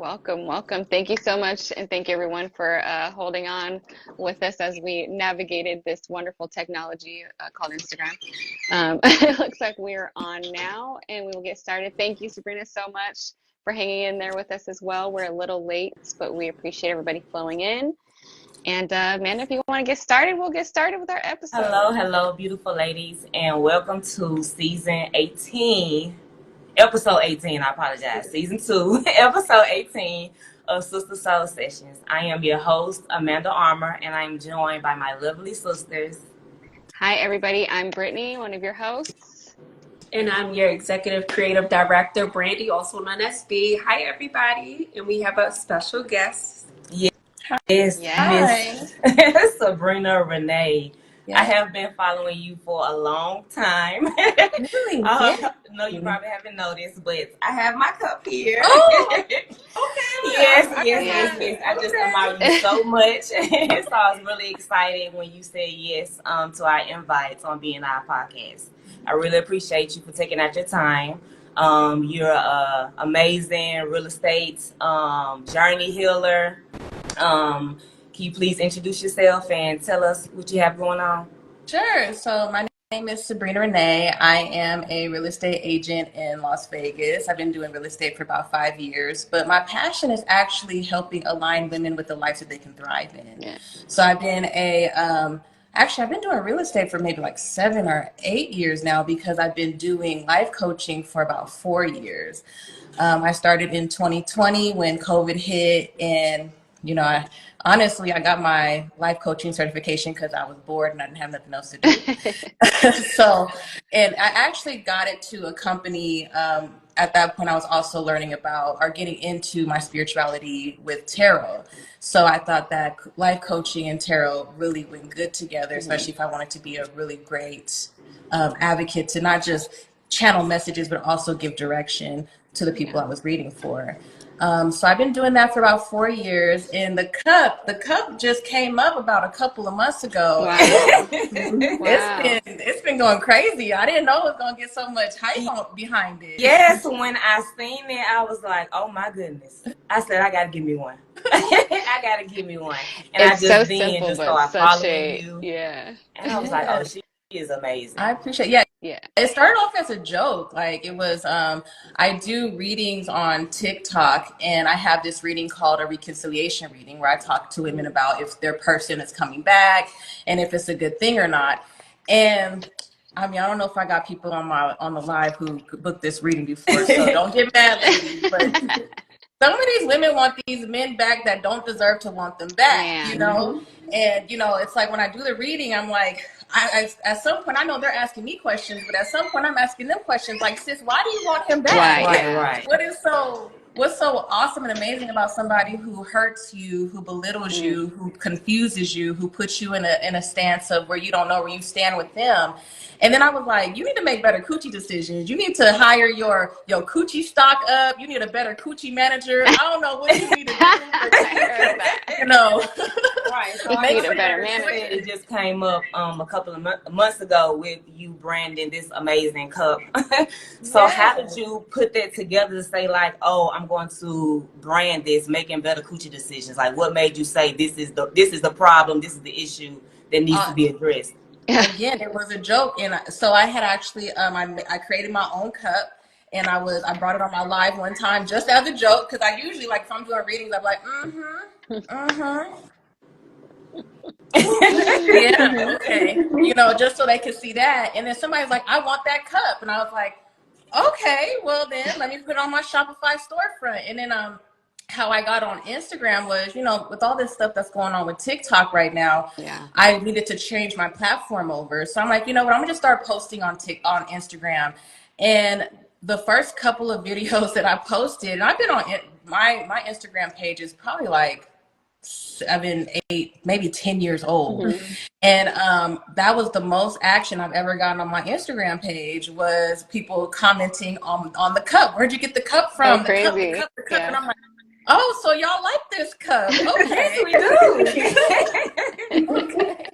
Welcome, welcome. Thank you so much, and thank you everyone for holding on with us as we navigated this wonderful technology called Instagram. It looks like we're on now, and we will get started. Thank you, Sabrina, so much for hanging in there with us as well. We're a little late, but we appreciate everybody flowing in. And Amanda, if you want to get started, we'll get started with our episode. Hello, beautiful ladies, and welcome to season 18. Episode 18, I apologize. Season 2, episode 18 of Sister Soul Sessions. I am your host, Amanda Armour, and I'm joined by my lovely sisters. Hi, everybody. I'm Brittany, one of your hosts. And I'm your executive creative director, Brandy, also known as B. Hi, everybody. And we have a special guest. Yes. Miss Sabrina Renee. Yes. I have been following you for a long time. Really? No, you probably haven't noticed, but I have my cup here. Oh, okay. Yes. I just admire you so much. So I was really excited when you said yes to our invites on being our podcast. I really appreciate you for taking out your time. You're an amazing real estate journey healer. Can you please introduce yourself and tell us what you have going on? Sure. So my name is Sabrina Renee. I am a real estate agent in Las Vegas. I've been doing real estate for about 5 years, but my passion is actually helping align women with the lives that they can thrive in. Yeah. So I've been I've been doing real estate for maybe like 7 or 8 years now because I've been doing life coaching for about 4 years. I started in 2020 when COVID hit, and I got my life coaching certification because I was bored and I didn't have nothing else to do. So, and I actually got it to a company. At that point, I was also learning about or getting into my spirituality with tarot. So I thought that life coaching and tarot really went good together, especially if I wanted to be a really great advocate to not just channel messages, but also give direction to the people I was reading for. So I've been doing that for about 4 years, and the cup just came up about a couple of months ago. Wow. It's been going crazy. I didn't know it was gonna get so much hype behind it. Yes, when I seen it, I was like, "Oh my goodness!" I said, "I gotta give me one." I gotta give me one, and it's I so just simple, just started following you. Yeah, and I was like, "Oh, she is amazing." I appreciate. Yeah. It started off as a joke. Like it was, I do readings on TikTok, and I have this reading called a reconciliation reading where I talk to women about if their person is coming back and if it's a good thing or not. And I mean, I don't know if I got people on the live who booked this reading before, so don't get mad, ladies. But some of these women want these men back that don't deserve to want them back, And, it's like when I do the reading, I'm like, at some point, I know they're asking me questions, but at some point I'm asking them questions like, sis, why do you want him back? Right. What's so awesome and amazing about somebody who hurts you, who belittles you, who confuses you, who puts you in a stance of where you don't know where you stand with them? And then I was like, you need to make better coochie decisions. You need to hire your coochie stock up. You need a better coochie manager. I don't know what you need to do. Right. So I need a better manager. It just came up a couple of months ago with you branding this amazing cup. So how did you put that together to say like, oh, I'm going to brand this, making better coochie decisions? Like, what made you say this is the problem, this is the issue that needs to be addressed? Again, it was a joke, and so I had actually I created my own cup, and I brought it on my live one time just as a joke because I usually like if I'm doing readings I'm like yeah, okay, just so they could see that. And then somebody's like, I want that cup, and I was like, okay, well then let me put it on my Shopify storefront. And then how I got on Instagram was, with all this stuff that's going on with TikTok right now, I needed to change my platform over. So I'm like, you know what, I'm gonna start posting on Instagram. And the first couple of videos that I posted, and I've been on my Instagram page is probably like 7, 8, maybe 10 years old. And that was the most action I've ever gotten on my Instagram page was people commenting on the cup. Where'd you get the cup from? So crazy. The cup. And I'm like, oh, so y'all like this cup? Okay, we do. Okay.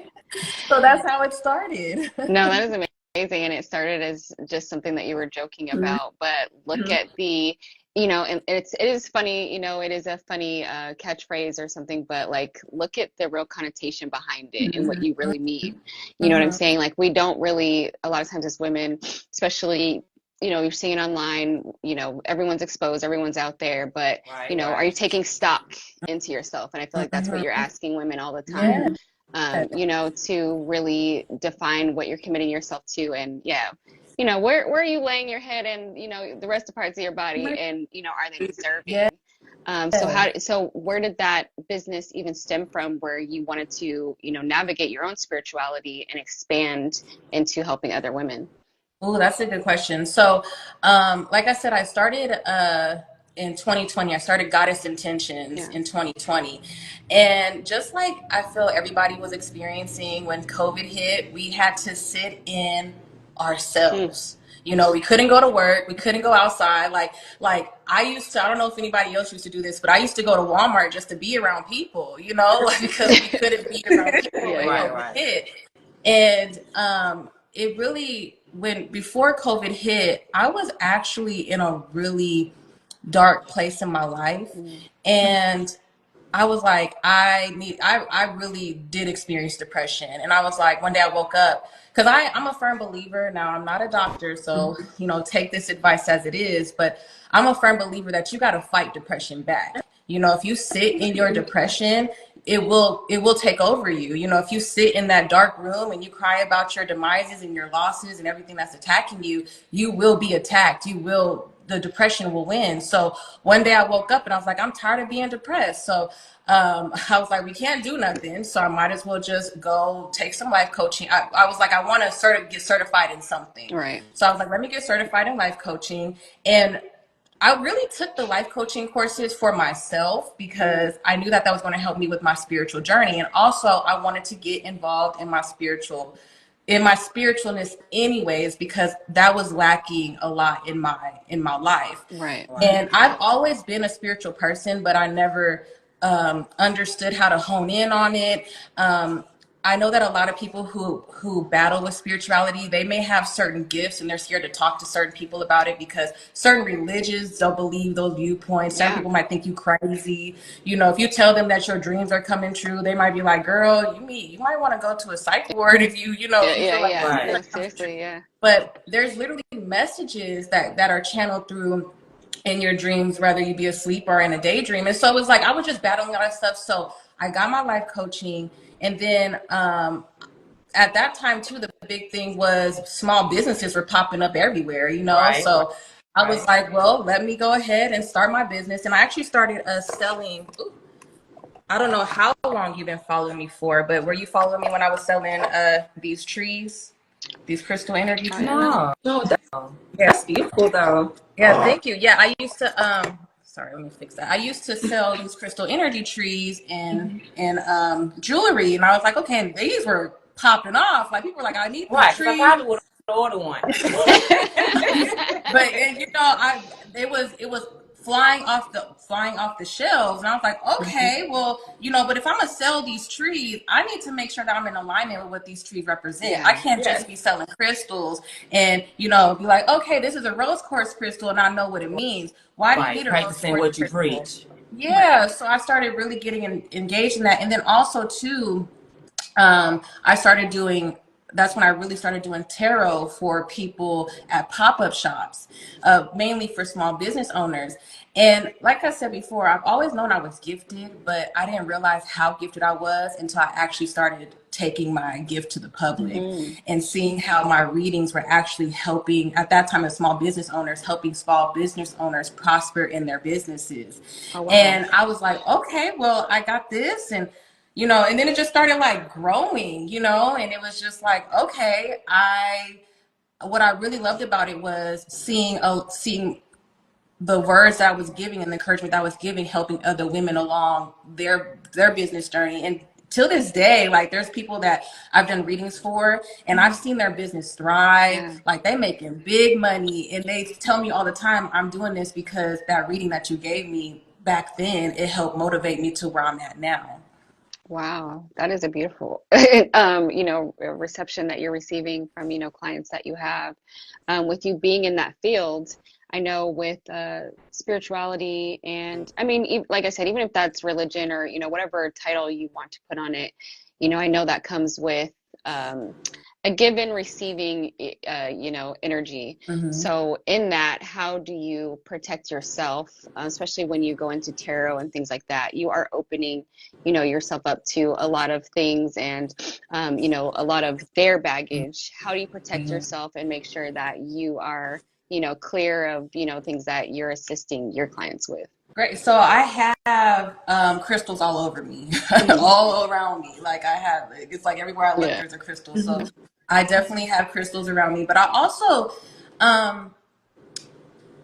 So that's how it started. No, that is amazing. And it started as just something that you were joking about, but look at the you know, and it is funny, you know, it is a funny catchphrase or something, but like, look at the real connotation behind it and what you really mean. You know what I'm Mm-hmm. saying? Like, we don't really, a lot of times as women, especially, you know, you're seeing it online, you know, everyone's exposed, everyone's out there, but, you Right, know, are you right. taking stock into yourself? And I feel like that's what you're Mm-hmm. asking women all the Yeah. time, you know, to really define what you're committing yourself to. And yeah, you know, where are you laying your head and, you know, the rest of parts of your body, and, you know, are they Yeah. deserving? So where did that business even stem from, where you wanted to, you know, navigate your own spirituality and expand into helping other women? Oh, that's a good question. So, like I said, I started in 2020. I started Goddess Intentions Yeah. in 2020. And just like I feel everybody was experiencing when COVID hit, we had to sit in Mm. ourselves. You know, we couldn't go to work, we couldn't go outside. Like I used to, I don't know if anybody else used to do this, but I used to go to Walmart just to be around people, you know, because we couldn't be around people Yeah, when yeah. Right, COVID right. hit. And it really, when before COVID hit, I was actually in a really dark place in my life. Mm. And I was like, I really did experience depression. And I was like, one day I woke up, because I'm a firm believer. Now, I'm not a doctor, so, you know, take this advice as it is, but I'm a firm believer that you got to fight depression back. You know, if you sit in your depression, it will take over you. You know, if you sit in that dark room and you cry about your demises and your losses and everything that's attacking you, you will be attacked. The depression will win. So one day I woke up and I was like, I'm tired of being depressed. So I was like, we can't do nothing. So I might as well just go take some life coaching. I was like, I want to get certified in something. Right. So I was like, let me get certified in life coaching. And I really took the life coaching courses for myself because I knew that was going to help me with my spiritual journey. And also I wanted to get involved in my spiritualness anyways, because that was lacking a lot in my life. Right. Right. And I've always been a spiritual person, but I never understood how to hone in on it. I know that a lot of people who battle with spirituality, they may have certain gifts and they're scared to talk to certain people about it because certain religions don't believe those viewpoints. Certain Yeah. people might think you crazy. You know, if you tell them that your dreams are coming true, they might be like, "Girl, you might want to go to a psych ward if Yeah, if you yeah, feel like your yeah. dreams Right. are No, coming true." seriously, yeah. But there's literally messages that are channeled through in your dreams, whether you be asleep or in a daydream. And so it was like I was just battling all that stuff. So I got my life coaching, and then at that time too, the big thing was small businesses were popping up everywhere, you know. Right, So I was right. like, well, let me go ahead and start my business. And I actually started selling. I don't know how long you've been following me for, but were you following me when I was selling these trees, these crystal energy Oh, trees? yeah. No, no, Yes. that's beautiful though. Yeah, thank you. Yeah, I used to sorry, let me fix that. I used to sell these crystal energy trees and jewelry, and I was like, okay, and these were popping off. Like people were like, I need these Right, because I trees. probably would have ordered one. But and you know, it was flying off the shelves, and I was like, okay, well, you know, but if I'm gonna sell these trees, I need to make sure that I'm in alignment with what these trees represent. I Yeah. can't Yes. just be selling crystals and be like, okay, this is a rose quartz crystal, and I know what it means. Why do you Right, need a rose practicing quartz what you crystal? preach. Yeah, so I started really getting engaged in that, and then also too. I started doing, that's when I really started doing tarot for people at pop-up shops, mainly for small business owners. And like I said before, I've always known I was gifted, but I didn't realize how gifted I was until I actually started taking my gift to the public Hmm. and seeing how my readings were actually helping, at that time, as small business owners, helping small business owners prosper in their businesses. Oh, wow. And I was like, okay, well, I got this. And then it just started like growing, and it was just like, okay, what I really loved about it was seeing the words that I was giving and the encouragement that I was giving, helping other women along their business journey. And till this day, like there's people that I've done readings for and I've seen their business thrive. Yeah. Like they making big money and they tell me all the time, I'm doing this because that reading that you gave me back then, it helped motivate me to where I'm at now. Wow, that is a beautiful, you know, reception that you're receiving from, you know, clients that you have. With you being in that field, I know with spirituality, and I mean, like I said, even if that's religion or, whatever title you want to put on it, I know that comes with a given receiving, energy. Mm-hmm. So in that, how do you protect yourself, especially when you go into tarot and things like that? You are opening, yourself up to a lot of things and, a lot of their baggage. How do you protect yourself and make sure that you are, clear of, things that you're assisting your clients with? Great. So I have crystals all over me, all around me. Like it's like everywhere I look, Yeah. there's a crystal. So I definitely have crystals around me. But I also,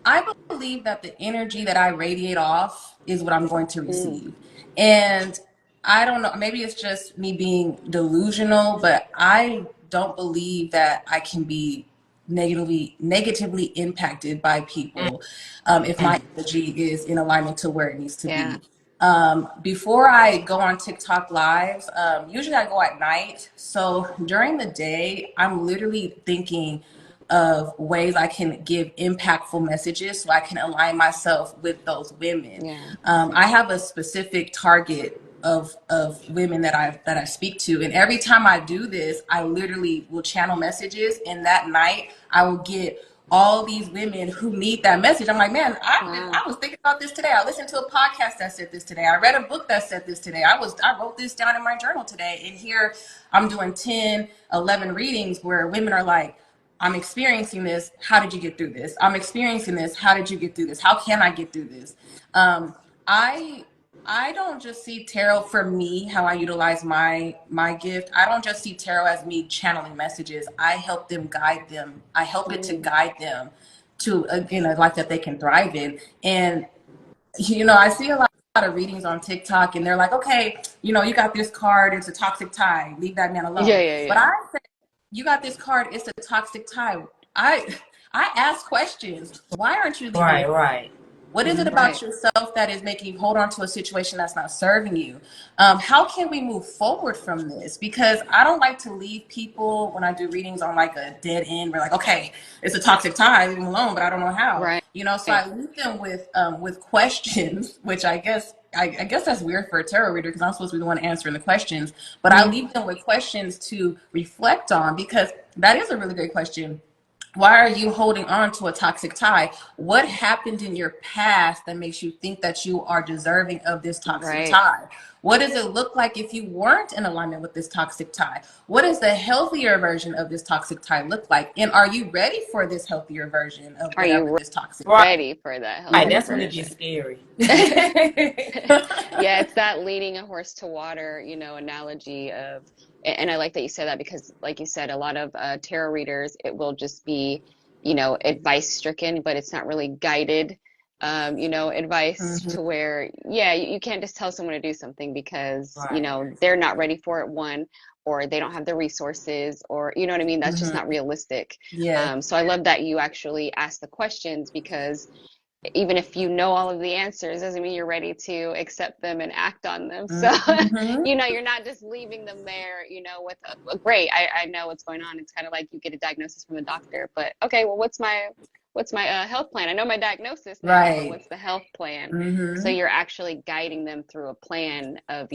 I believe that the energy that I radiate off is what I'm going to receive. And I don't know, maybe it's just me being delusional, but I don't believe that I can be negatively impacted by people if my energy is in alignment to where it needs to Yeah. be. Before I go on TikTok lives, usually I go at night. So during the day, I'm literally thinking of ways I can give impactful messages so I can align myself with those women. Yeah. I have a specific target of women that I speak to, and every time I do this, I literally will channel messages, and that night I will get all these women who need that message. I'm like, man, Wow. I was thinking about this today. I listened to a podcast that said this today. I read a book that said this today. I wrote this down in my journal today. And here I'm doing 10, 11 readings where women are like, I'm experiencing this. How did you get through this? I'm experiencing this. How did you get through this? How can I get through this? I I don't just see tarot for me, how I utilize my gift. I don't just see tarot as me channeling messages. I help them guide them. I help it to guide them to again a life that they can thrive in. And I see a lot of readings on TikTok, and they're like, okay, you got this card. It's a toxic tie. Leave that man Yeah, alone. yeah, But yeah. I say, you got this card. It's a toxic tie. I ask questions. Why aren't you leaving Right, it? right. What is it about Right. yourself that is making you hold on to a situation that's not serving you? How can we move forward from this? Because I don't like to leave people when I do readings on like a dead end. We're like, okay, it's a toxic tie, leave them alone, but I don't know how. Right. So I leave them with questions, which I guess that's weird for a tarot reader because I'm supposed to be the one answering the questions. But I leave them with questions to reflect on because that is a really great question. Why are you holding on to a toxic tie? What happened in your past that makes you think that you are deserving of this toxic Right. tie? What does it look like if you weren't in alignment with this toxic tie? What does the healthier version of this toxic tie look like? And are you ready for this healthier version of Are whatever you this toxic? Right. ready for that healthier That's when it gets version? scary. Yeah, it's that leading a horse to water, analogy of, and I like that you said that because, like you said, a lot of tarot readers, it will just be, advice stricken, but it's not really guided, advice Mhm. to where, yeah, you can't just tell someone to do something because, Right. they're not ready for it, one, or they don't have the resources, or, you know what I mean? That's just Mhm. not realistic. Yeah. So I love that you actually ask the questions because even if you know all of the answers doesn't mean you're ready to accept them and act on them. So Mhm. you're not just leaving them there, with a great, I know what's going on. It's kind of like you get a diagnosis from the doctor, but okay, well, what's my health plan? I know my diagnosis now, but Right. what's the health plan? So Mhm. you're actually guiding them through a plan of,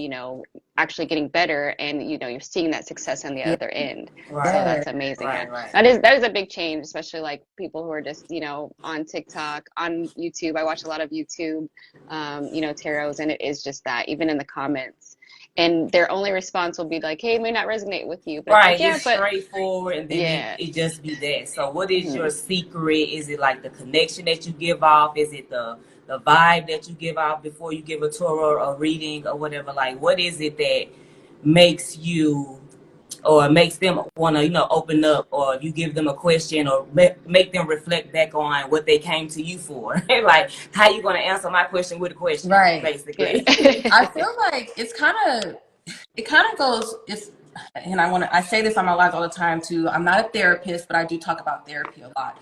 actually getting better, and you're seeing that success on the Yeah. other end. So Right. that's amazing. Yeah. Right. Right. That is a big change, especially like people who are just, on TikTok, on YouTube. I watch a lot of YouTube, tarots, and it is just that, even in the comments. And their only response will be like, hey, it may not resonate with you. But it's like, Right. yeah, It's but straightforward, and then yeah. it just be that. So, what is your Mhm. secret? Is it like the connection that you give off? Is it the vibe that you give off before you give a tour or a reading or whatever? Like, what is it that makes you or makes them want to open up, or you give them a question or make them reflect back on what they came to you for? Like, how you going to answer my question with a question, Right. Yeah. basically? I feel like it kind of goes and I say this on my lives all the time too. I'm not a therapist, but I do talk about therapy a lot.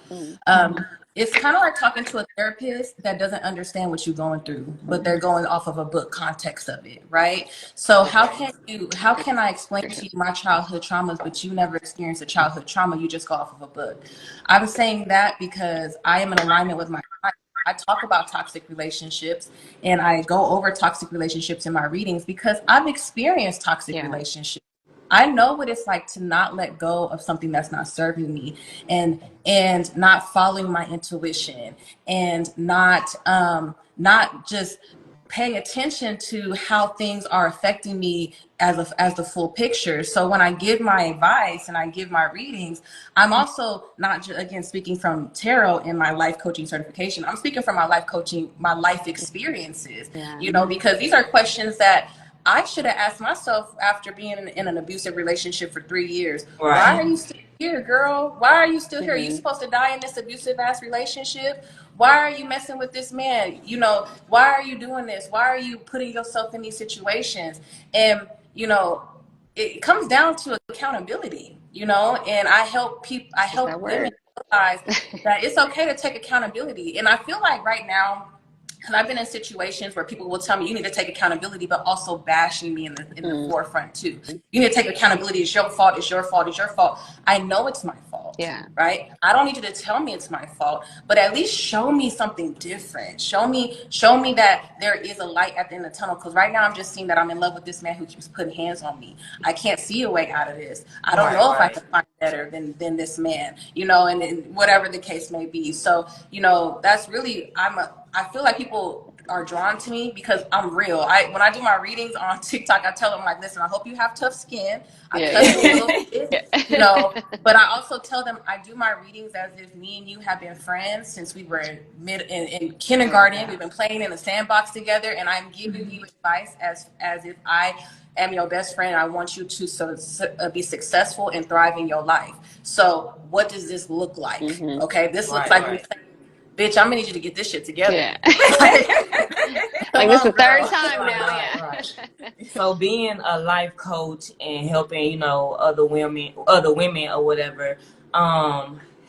It's kind of like talking to a therapist that doesn't understand what you're going through, but they're going off of a book context of it, right? So how can I explain to you my childhood traumas, but you never experienced a childhood trauma? You just go off of a book. I'm saying that because I am in alignment with my clients. I talk about toxic relationships and I go over toxic relationships in my readings because I've experienced toxic relationships. I know what it's like to not let go of something that's not serving me, and not following my intuition, and not just paying attention to how things are affecting me as the full picture. So when I give my advice and I give my readings, I'm also not just, again, speaking from tarot in my life coaching certification. I'm speaking from my life coaching, my life experiences, you know, because these are questions that I should have asked myself after being in an abusive relationship for 3 years. Right. Why are you still here, girl? Why are you still here? Are you supposed to die in this abusive ass relationship? Why are you messing with this man? You know, why are you doing this? Why are you putting yourself in these situations? And, you know, it comes down to accountability, you know, and I help women realize that it's okay to take accountability. And I feel like right now, because I've been in situations where people will tell me you need to take accountability, but also bashing me in the forefront too. You need to take accountability. It's your fault. It's your fault. It's your fault. I know it's my fault. Yeah. Right. I don't need you to tell me it's my fault, but at least show me something different. Show me that there is a light at the end of the tunnel. Because right now I'm just seeing that I'm in love with this man who keeps putting hands on me. I can't see a way out of this. I don't know if I can find better than this man, you know, and whatever the case may be. So, you know, that's really, I feel like people are drawn to me because I'm real. When I do my readings on TikTok, I tell them like, listen, I hope you have tough skin. I cuss a little bit, you know, but I also tell them I do my readings as if me and you have been friends since we were in kindergarten. We've been playing in the sandbox together, and I'm giving you advice as if I am your best friend. I want you to be successful and thrive in your life. So what does this look like? Okay, this looks like me saying, bitch, I'm gonna need you to get this shit together. Yeah. Like this is the third time now. Right. So being a life coach and helping, you know, other women or whatever,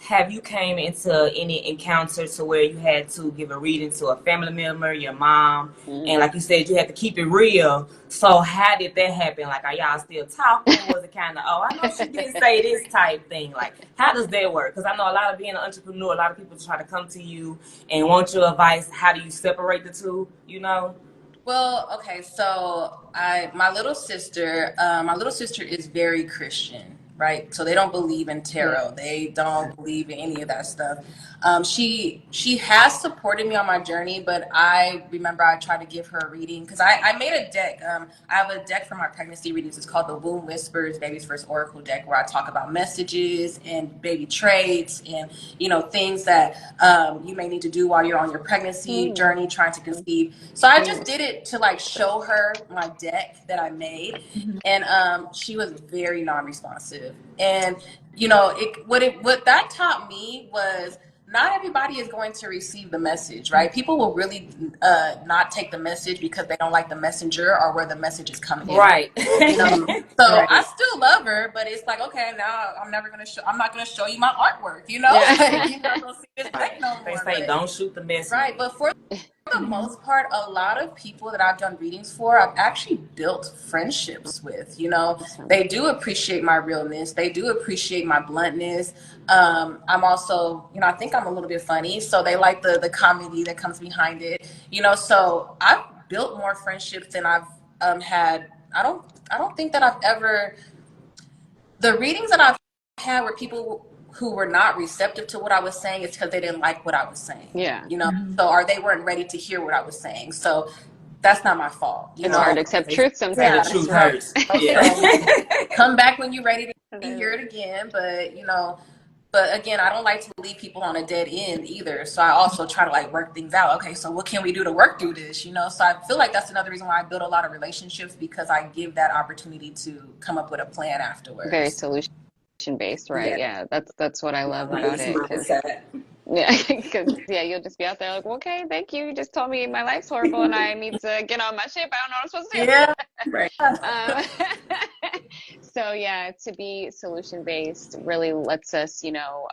have you came into any encounter to where you had to give a reading to a family member, your mom, and like you said, you had to keep it real. So how did that happen? Like, are y'all still talking? Was it kind of, oh, I know she didn't say this type thing? Like, how does that work? Because I know a lot of being an entrepreneur, a lot of people try to come to you and want your advice. How do you separate the two, you know? Well, okay, so my little sister is very Christian, right? So they don't believe in tarot. They don't believe in any of that stuff. She has supported me on my journey, but I remember I tried to give her a reading because I made a deck. I have a deck for my pregnancy readings. It's called the Womb Whispers Baby's First Oracle deck, where I talk about messages and baby traits and, you know, things that you may need to do while you're on your pregnancy journey trying to conceive. So I just did it to like show her my deck that I made, and she was very non-responsive. And you know, what that taught me was not everybody is going to receive the message, right? People will really not take the message because they don't like the messenger or where the message is coming in. Right. You know? So I still love her, but it's like, okay, now I'm not gonna show you my artwork, you know? Like, you're not gonna see this deck no more. They say don't shoot the message. Right, but for the most part, a lot of people that I've done readings for, I've actually built friendships with. You know, they do appreciate my realness. They do appreciate my bluntness. I'm also, you know, I think I'm a little bit funny, so they like the comedy that comes behind it. You know, so I've built more friendships than I've had. I don't think that I've ever. The readings that I've had were people who were not receptive to what I was saying is because they didn't like what I was saying. Yeah. You know, so or they weren't ready to hear what I was saying. So that's not my fault. It's hard to accept truth sometimes. The truth hurts. Come back when you're ready to hear it again. But you know, but again, I don't like to leave people on a dead end either. So I also try to like work things out. Okay, so what can we do to work through this? You know, so I feel like that's another reason why I build a lot of relationships, because I give that opportunity to come up with a plan afterwards. Very solution based, right? Yeah, that's what I love about it. Because you'll just be out there like, well, okay, thank you. You just told me my life's horrible and I need to get on my ship. I don't know what I'm supposed to do. Yeah, right. So yeah, to be solution based really lets us,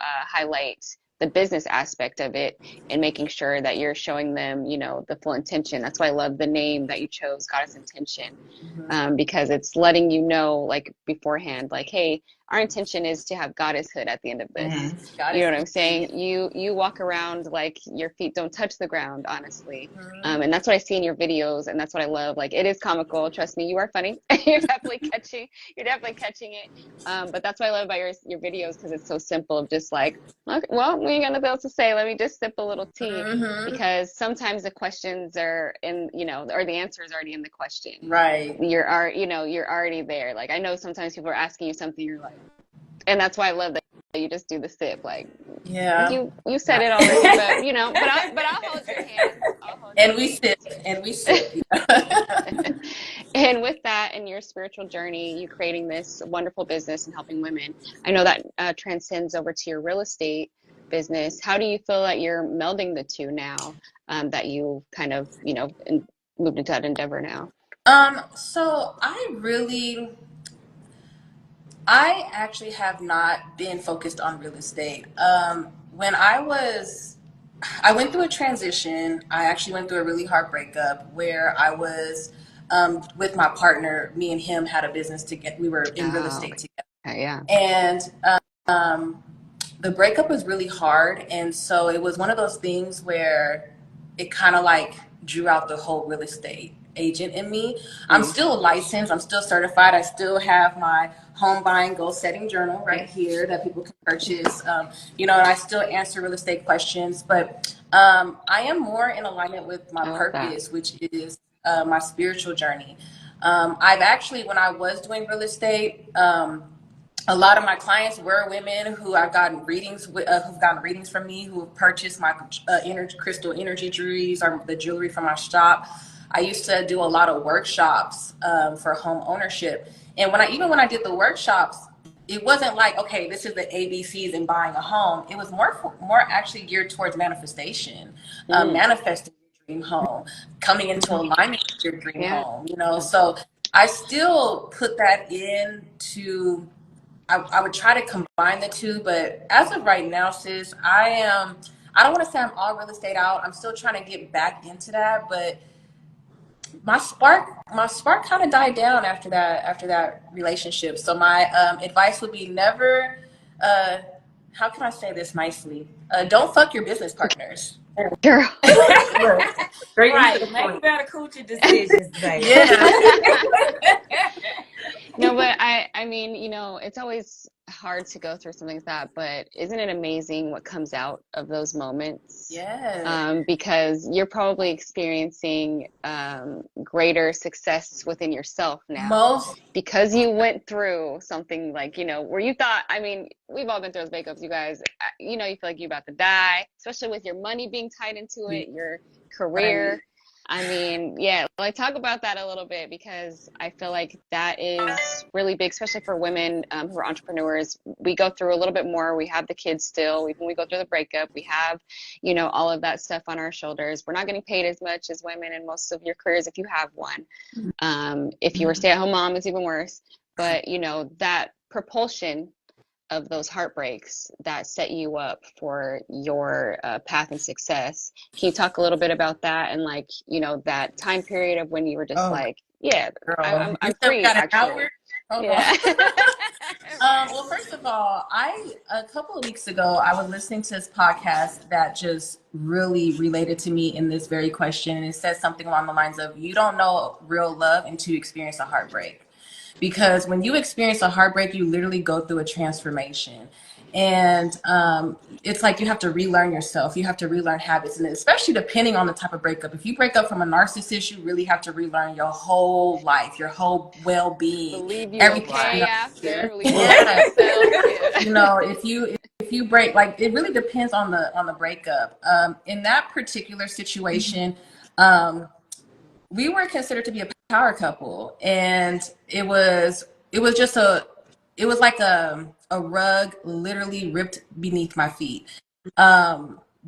highlight the business aspect of it and making sure that you're showing them, the full intention. That's why I love the name that you chose, Goddess Intention, because it's letting you know, like beforehand, like, hey, our intention is to have goddesshood at the end of this. You know what I'm saying? You walk around like your feet don't touch the ground, honestly. And that's what I see in your videos, and that's what I love. Like, it is comical. Trust me, you are funny. You're definitely catching it. But that's what I love about your videos, because it's so simple of just like, okay, well, we ain't got nothing else to say. Let me just sip a little tea. Because sometimes the questions are in, or the answer is already in the question. Right. You're already there. Like, I know sometimes people are asking you something, you're like, and that's why I love that you just do the sip. Like, Yeah. you said it already, but I'll hold your hand. And we sip. And with that, in your spiritual journey, you creating this wonderful business and helping women. I know that transcends over to your real estate business. How do you feel that you're melding the two now, that you kind of, moved into that endeavor now? So I actually have not been focused on real estate. When I went through a transition. I actually went through a really hard breakup where I was with my partner. Me and him had a business together. We were in real estate together. Yeah. And the breakup was really hard. And so it was one of those things where it kind of like drew out the whole real estate agent in me. I'm still licensed. I'm still certified. I still have my home buying goal setting journal right here that people can purchase. And I still answer real estate questions, but I am more in alignment with my purpose, which is my spiritual journey. I've actually, when I was doing real estate, a lot of my clients were women who I've gotten readings with, who've gotten readings from me, who have purchased my crystal energy jewelries or the jewelry from my shop. I used to do a lot of workshops for home ownership, and when I did the workshops, it wasn't like, okay, this is the ABCs in buying a home. It was more actually geared towards manifestation, manifesting your dream home, coming into alignment with your dream home. So I still put that into. I would try to combine the two, but as of right now, sis, I don't want to say I'm all real estate out. I'm still trying to get back into that, but my spark kind of died down after that relationship. So my advice would be never, how can I say this nicely? Don't fuck your business partners. Girl. Right. Make better coochie decisions, baby. Yeah. No, but I mean, it's always hard to go through something like that, but isn't it amazing what comes out of those moments? Yeah. Because you're probably experiencing greater success within yourself now. Because you went through something like, where you thought, I mean, we've all been through those breakups, you guys, you feel like you're about to die, especially with your money being tied into it, your career. Right. I mean, yeah, like, talk about that a little bit, because I feel like that is really big, especially for women who are entrepreneurs. We go through a little bit more. We have the kids still. When we go through the breakup, we have, all of that stuff on our shoulders. We're not getting paid as much as women in most of your careers if you have one. If you were a stay-at-home mom, it's even worse. But, that propulsion of those heartbreaks that set you up for your path and success. Can you talk a little bit about that, and like, that time period of when you were just like, yeah, girl, I'm free, actually. Yeah. Well, first of all, a couple of weeks ago, I was listening to this podcast that just really related to me in this very question. And it says something along the lines of, you don't know real love until you experience a heartbreak. Because when you experience a heartbreak, you literally go through a transformation. And it's like you have to relearn yourself. You have to relearn habits. And especially depending on the type of breakup. If you break up from a narcissist, you really have to relearn your whole life, your whole well-being. Believe you everything. Okay after. Yeah. If you break, like, it really depends on the breakup. In that particular situation, we were considered to be a power couple, and it was like a rug literally ripped beneath my feet.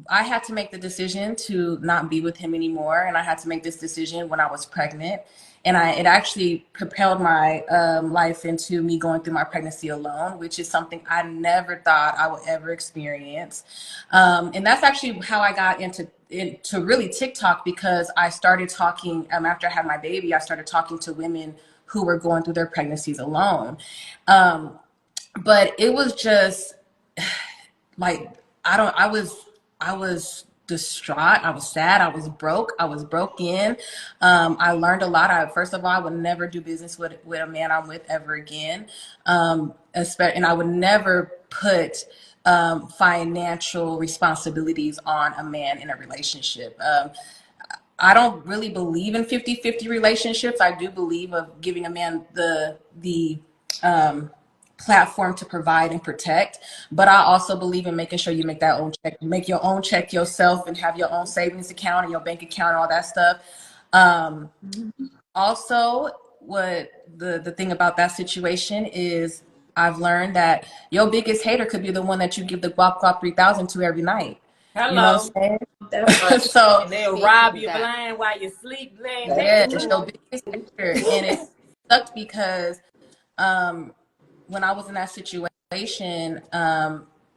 I had to make the decision to not be with him anymore, and I had to make this decision when I was pregnant. And it actually propelled my life into me going through my pregnancy alone, which is something I never thought I would ever experience. And that's actually how I got into really TikTok, because I started talking after I had my baby. I started talking to women who were going through their pregnancies alone. But it was just like, I was distraught. I was sad. I was broke. I was broken. I learned a lot. First of all, I would never do business with a man I'm with ever again. And I would never put financial responsibilities on a man in a relationship. I don't really believe in 50-50 relationships. I do believe of giving a man the platform to provide and protect, but I also believe in making sure you make your own check yourself, and have your own savings account and your bank account and all that stuff. Also, what the thing about that situation is, I've learned that your biggest hater could be the one that you give the guap guap 3,000 to every night. Hello. You know what I'm saying? That's right. So and they'll rob you blind while you sleep. yeah, it's your biggest hater, and it sucked because when I was in that situation,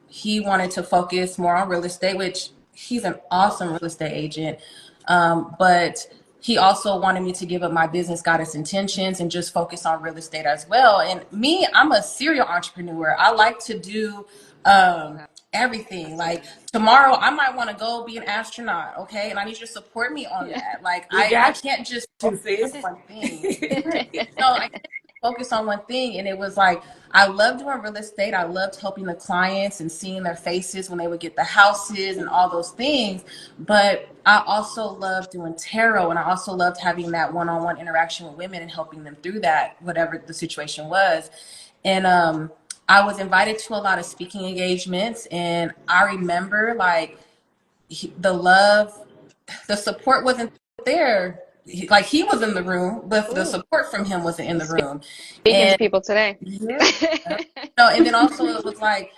he wanted to focus more on real estate, which he's an awesome real estate agent. But he also wanted me to give up my business goddess intentions and just focus on real estate as well. And me, I'm a serial entrepreneur. I like to do everything. Like tomorrow, I might want to go be an astronaut, okay? And I need you to support me on that. Like I can't just focus on one thing. I can't focus on one thing. And it was like, I loved doing real estate. I loved helping the clients and seeing their faces when they would get the houses and all those things. But I also loved doing tarot, and I also loved having that one-on-one interaction with women and helping them through that, whatever the situation was. And I was invited to a lot of speaking engagements, and I remember like the support wasn't there. Like he was in the room, but the support from him wasn't in the room. Speaking to people today. Yeah. And then also it was like,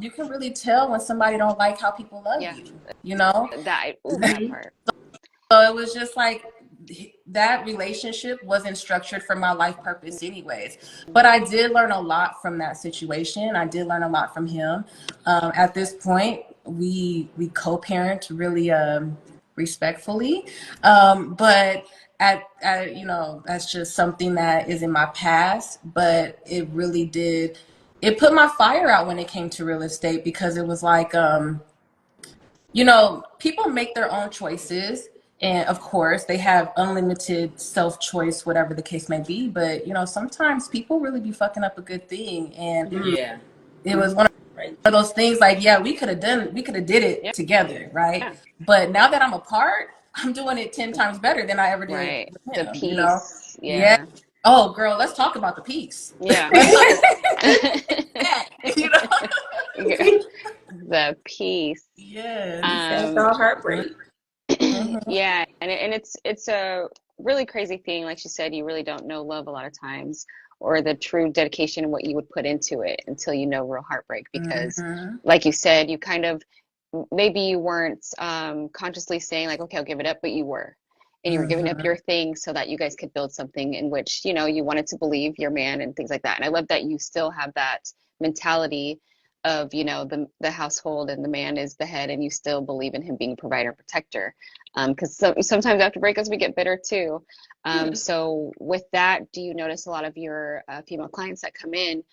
you can really tell when somebody don't like how people love you, you know? That part. So it was just like, that relationship wasn't structured for my life purpose anyways. But I did learn a lot from that situation. I did learn a lot from him. At this point, we co-parent really respectfully. But that's just something that is in my past. But it put my fire out when it came to real estate, because it was like, people make their own choices. And of course, they have unlimited self-choice, whatever the case may be. But, sometimes people really be fucking up a good thing. And it was one of those things like, we could have did it together, right? Yeah. But now that I'm apart, I'm doing it 10 times better than I ever did with him, the peace. Yeah. Oh, girl, let's talk about the peace. Yeah. The peace. Yeah. That's all heartbreak. Yeah, and it's a really crazy thing. Like she said, you really don't know love a lot of times, or the true dedication and what you would put into it, until you know real heartbreak. Because like you said, you kind of, maybe you weren't consciously saying like, okay, I'll give it up, but you were. And you were giving up your thing so that you guys could build something in which, you wanted to believe your man and things like that. And I love that you still have that mentality of, the household, and the man is the head, and you still believe in him being a provider and protector. Because sometimes after breakups, we get bitter too. So with that, do you notice a lot of your female clients that come in,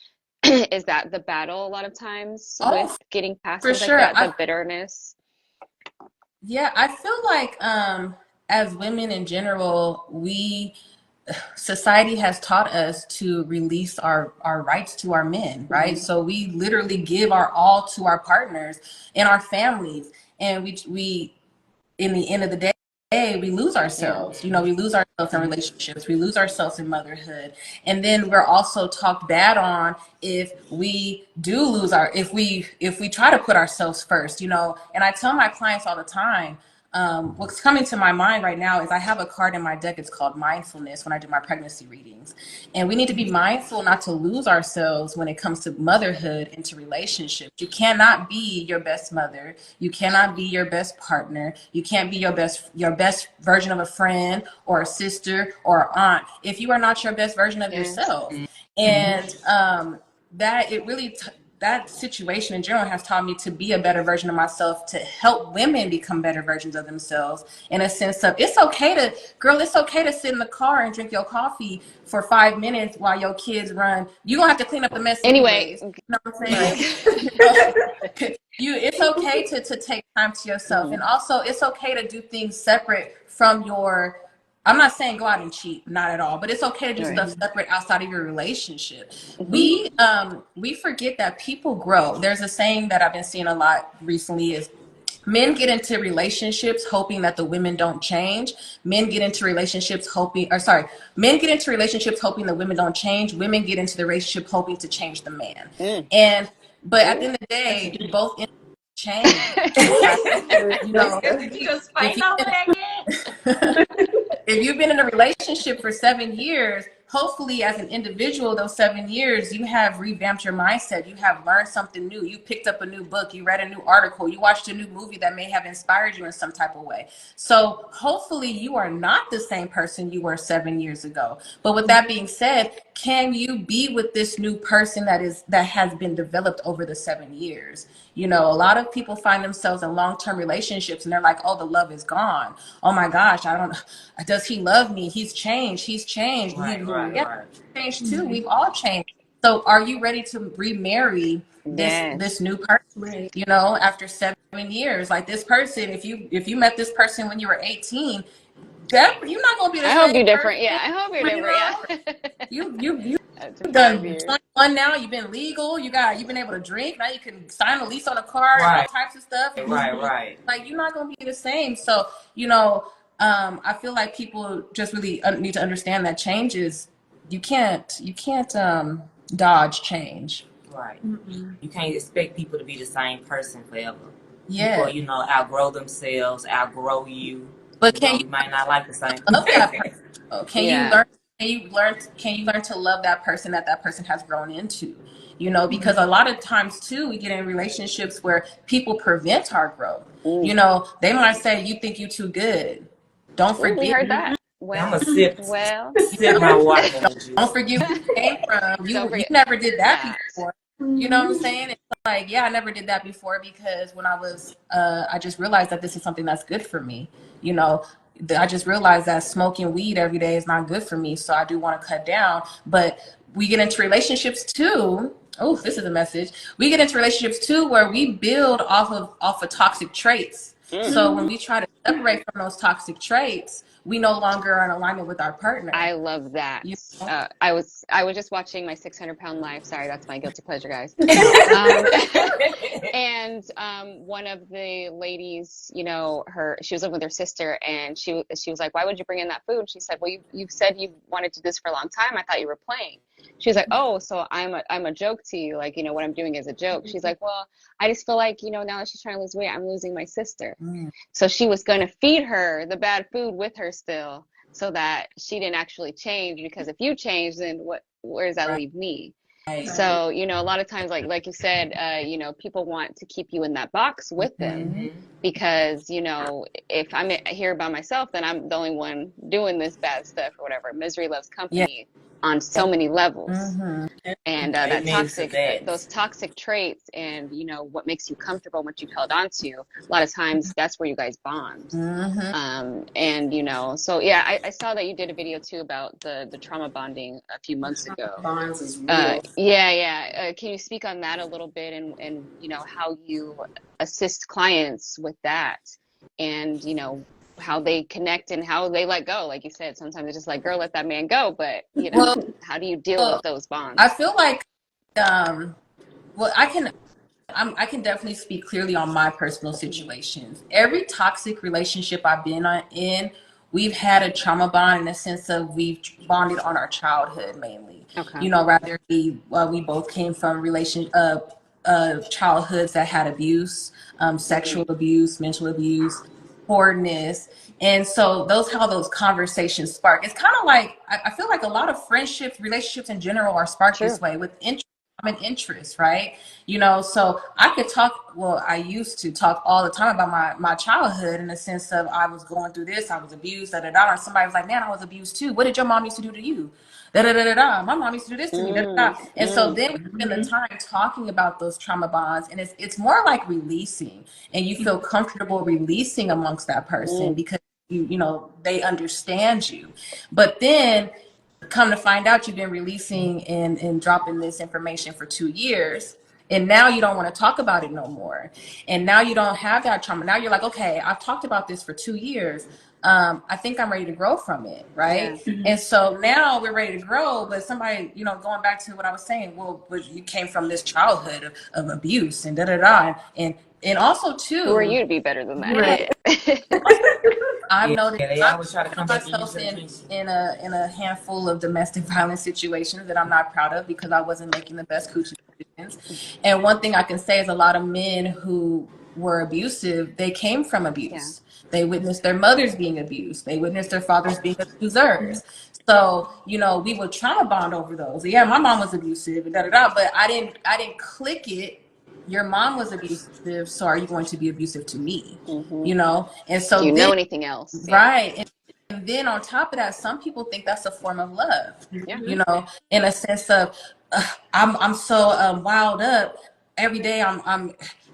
is that the battle a lot of times with getting past things like that, the bitterness? Yeah, I feel like as women in general, society has taught us to release our rights to our men, right? So we literally give our all to our partners and our families, and we in the end of the day, we lose ourselves. We lose ourselves in relationships, we lose ourselves in motherhood, and then we're also talked bad on if we if we try to put ourselves first. And I tell my clients all the time, what's coming to my mind right now is I have a card in my deck. It's called mindfulness when I do my pregnancy readings. And we need to be mindful not to lose ourselves when it comes to motherhood into relationships. You cannot be your best mother. You cannot be your best partner. You can't be your best version of a friend or a sister or aunt if you are not your best version of yourself. And that it really that situation in general has taught me to be a better version of myself, to help women become better versions of themselves, in a sense of it's okay to sit in the car and drink your coffee for 5 minutes while your kids run. You're gonna have to clean up the mess anyways. You know what I'm saying? It's okay to take time to yourself. And also it's okay to do things separate from your, I'm not saying go out and cheat, not at all, but it's okay to do stuff separate outside of your relationship. We forget that people grow. There's a saying that I've been seeing a lot recently is men get into relationships hoping that the women don't change. Men get into relationships hoping the women don't change. Women get into the relationship hoping to change the man. But at the end of the day, both change. You know, if you've been in a relationship for 7 years, hopefully as an individual, those 7 years, you have revamped your mindset. You have learned something new. You picked up a new book. You read a new article. You watched a new movie that may have inspired you in some type of way. So hopefully you are not the same person you were 7 years ago. But with that being said, can you be with this new person that has been developed over the 7 years? You know, a lot of people find themselves in long-term relationships and they're like, oh, the love is gone. Oh my gosh, does he love me? He's changed. He's changed. Right. Changed too. We've all changed. So are you ready to remarry this new person? You know, after 7 years, like this person, if you met this person when you were 18, you're not gonna be the same. I hope you're different. Yeah, I hope you're different. You've done 21 now. You've been legal. You've been able to drink. Now you can sign a lease on a car and all types of stuff. Right. Like you're not gonna be the same. So you know, I feel like people just really need to understand that change is you can't dodge change. Right. You can't expect people to be the same person forever. Yeah. People, you know, outgrow themselves, outgrow you. But you might not like the same love that person. Can you learn to love that person that person has grown into? You know, because a lot of times too, we get in relationships where people prevent our growth. You know, they might say, you think you too good. Don't forget. We heard that. Well, I'm a sip my water. Don't forget where you came from. You never did that before. You know what I'm saying? It's like, yeah, I never did that before because when I just realized that this is something that's good for me. You know, I just realized that smoking weed every day is not good for me. So I do want to cut down. But we get into relationships too. Oh, this is a message. We get into relationships too where we build off of toxic traits. So when we try to separate from those toxic traits, we no longer are in alignment with our partner. I love that. I was just watching my 600-pound life. Sorry, that's my guilty pleasure, guys. And one of the ladies, you know, she was living with her sister, and she was like, "Why would you bring in that food?" She said, "Well, you've said you wanted to do this for a long time. I thought you were playing." She was like, "Oh, so I'm a joke to you, like, you know, what I'm doing is a joke." She's like, "Well, I just feel like, you know, now that she's trying to lose weight, I'm losing my sister." So she was going to feed her the bad food with her still, so that she didn't actually change, because if you change, then where does that leave me? So, you know, a lot of times, like you said, you know, people want to keep you in that box with them because, you know, if I'm here by myself, then I'm the only one doing this bad stuff or whatever. Misery loves company on so many levels. And those toxic traits and, you know, what makes you comfortable, what you've held on to, a lot of times that's where you guys bond. And, you know, so yeah, I saw that you did a video too about the trauma bonding a few months ago. Bonds is real. Can you speak on that a little bit and, you know, how you assist clients with that and, you know, how they connect and how they let go? Like you said, sometimes it's just like, girl, let that man go. But, you know, how do you deal with those bonds? I feel like, I can definitely speak clearly on my personal situations. Every toxic relationship I've been in, we've had a trauma bond in the sense of we've bonded on our childhood mainly. Okay. You know, rather we both came from childhoods that had abuse, sexual abuse, mental abuse. forwardness. And so how those conversations spark. It's kind of like, I feel like a lot of friendships, relationships in general are sparked this way with interest, common interest, right? You know, so I could talk, well, I used to talk all the time about my childhood in the sense of I was going through this, I was abused, da da da. And somebody was like, man, I was abused too. What did your mom used to do to you? Da da da da da. My mom used to do this to me. Da, da, da. And so then we spend the time talking about those trauma bonds, and it's more like releasing, and you feel comfortable releasing amongst that person because you know they understand you. But then come to find out you've been releasing and dropping this information for 2 years, and now you don't want to talk about it no more, and now you don't have that trauma. Now you're like, okay, I've talked about this for 2 years. I think I'm ready to grow from it, right? And so now we're ready to grow, but somebody, you know, going back to what I was saying, well, but you came from this childhood of abuse and da da da, and also too, who are you to be better than that? Right. I've noticed they always try to come back myself in a handful of domestic violence situations that I'm not proud of because I wasn't making the best coochie decisions. And one thing I can say is a lot of men who were abusive, they came from abuse. They witnessed their mothers being abused. They witnessed their fathers being abusers. So, you know, we would trauma bond over those. Yeah, my mom was abusive, da da da. But I didn't click it. Your mom was abusive, so are you going to be abusive to me? You know, and so do you know anything else? Right. And then on top of that, some people think that's a form of love. You know, in a sense of I'm so wild up every day.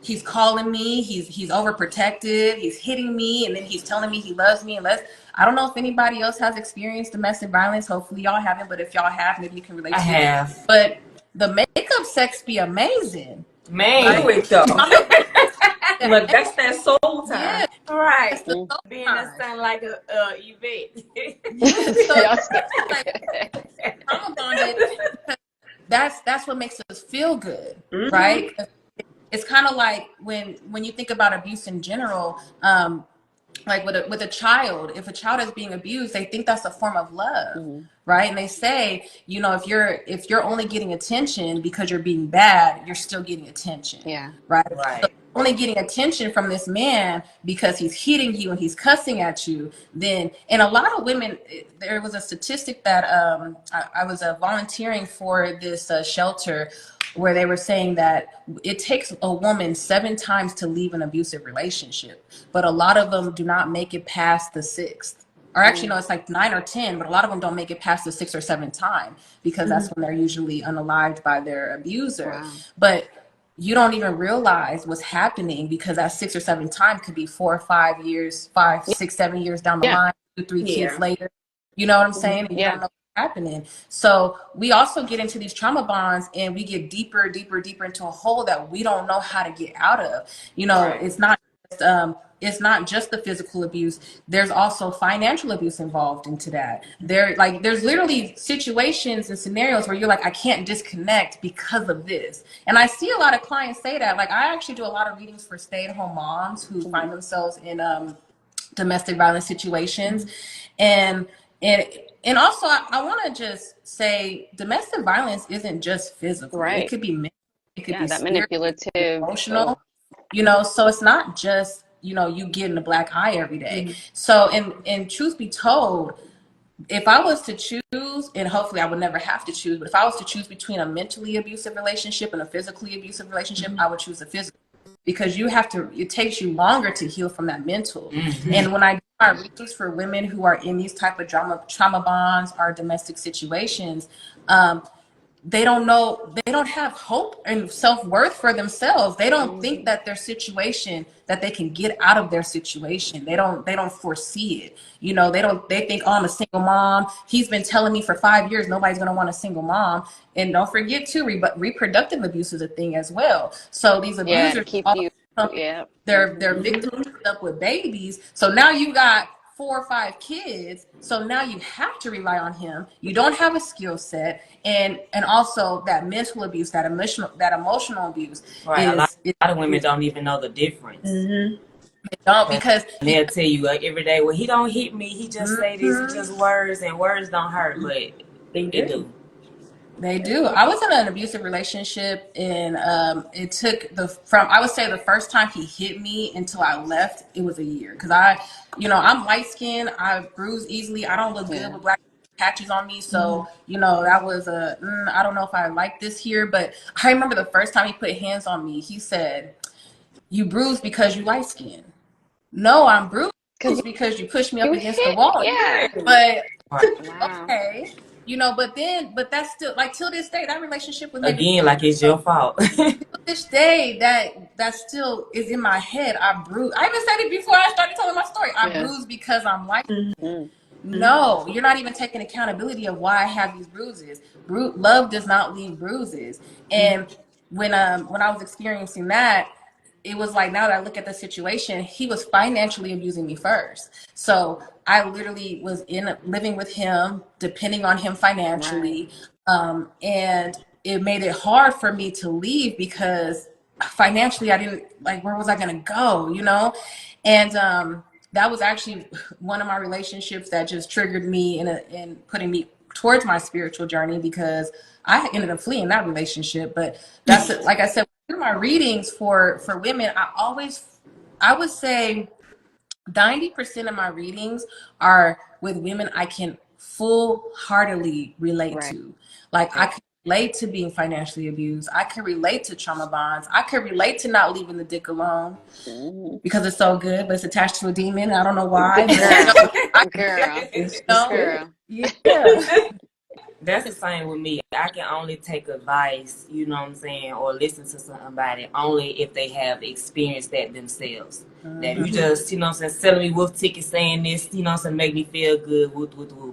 He's calling me. He's overprotective. He's hitting me, and then he's telling me he loves me. I don't know if anybody else has experienced domestic violence. Hopefully y'all haven't, but if y'all have, maybe you can relate. I have. But the makeup sex be amazing. Man, do it though. Look, that's that soul time. Yeah. Right. So Being a son like a event. trauma bonded, that's what makes us feel good, right? It's kind of like when you think about abuse in general, like with a child, if a child is being abused, they think that's a form of love, right? And they say, you know, if you're only getting attention because you're being bad, you're still getting attention, right? So only getting attention from this man because he's hitting you and he's cussing at you, then, and a lot of women, there was a statistic that I was volunteering for this shelter where they were saying that it takes a woman 7 times to leave an abusive relationship, but a lot of them do not make it past the 6th. Or actually, no, it's like 9 or 10, but a lot of them don't make it past the 6th or 7th time because that's when they're usually unalived by their abuser. But you don't even realize what's happening because that 6th or 7th time could be 4 or 5 years, 5, 6, 7 years down the line, 2, 3 kids later. You know what I'm saying? And you don't know happening. So we also get into these trauma bonds and we get deeper into a hole that we don't know how to get out of. You know, it's not just the physical abuse. There's also financial abuse involved into that. There's literally situations and scenarios where you're like, I can't disconnect because of this. And I see a lot of clients say that. Like, I actually do a lot of readings for stay-at-home moms who find themselves in domestic violence situations. And also, I want to just say, domestic violence isn't just physical. It could be mental. It could be that manipulative, emotional. You know, so it's not just, you know, you getting a black eye every day. So, and truth be told, if I was to choose, and hopefully I would never have to choose, but if I was to choose between a mentally abusive relationship and a physically abusive relationship, I would choose a physical. Because it takes you longer to heal from that mental. And when I do my research for women who are in these type of trauma bonds or domestic situations, they don't have hope and self-worth for themselves. They don't think that their situation, that they can get out of their situation. They don't foresee it. You know, they think, oh, I'm a single mom. He's been telling me for 5 years, nobody's going to want a single mom. And don't forget too, reproductive abuse is a thing as well. So these abusers, they're victims up with babies. So now you got 4 or 5 kids, so now you have to rely on him. You don't have a skill set, and also that mental abuse, that emotional abuse. Right, a lot of women don't even know the difference. They don't, because they'll tell you like every day, well, he don't hit me, he just say this, it's just words, and words don't hurt, but they do. They do. I was in an abusive relationship, and it took I would say the first time he hit me until I left, it was a year. Because I'm light skinned, I bruise easily, I don't look good with black patches on me. So, that was I don't know if I like this here, but I remember the first time he put hands on me, he said, "You bruised because you light skinned." No, I'm bruised because you pushed me up You against the hit, wall. yeah. But Wow. okay, but that's still like till this day that relationship was maybe Again, like it's your fault. till this day that still is in my head. I bruise. I even said it before I started telling my story. I Yeah. bruise because I'm white. Mm. No, you're not even taking accountability of why I have these bruises. Love does not leave bruises. And when I was experiencing that, it was like, now that I look at the situation, he was financially abusing me first. So I literally was living with him, depending on him financially. And it made it hard for me to leave because financially I didn't like, where was I going to go, And that was actually one of my relationships that just triggered me in putting me towards my spiritual journey, because I ended up fleeing that relationship. But that's like I said, in my readings for women, I would say 90% of my readings are with women I can full-heartedly relate to. Like, I can relate to being financially abused. I can relate to trauma bonds. I can relate to not leaving the dick alone because it's so good, but it's attached to a demon. I don't know why. But, Girl. yeah. That's the same with me. I can only take advice, you know what I'm saying, or listen to somebody only if they have experienced that themselves. That you just, you know what I'm saying, selling me wolf tickets saying this, you know what I'm saying, make me feel good, woo.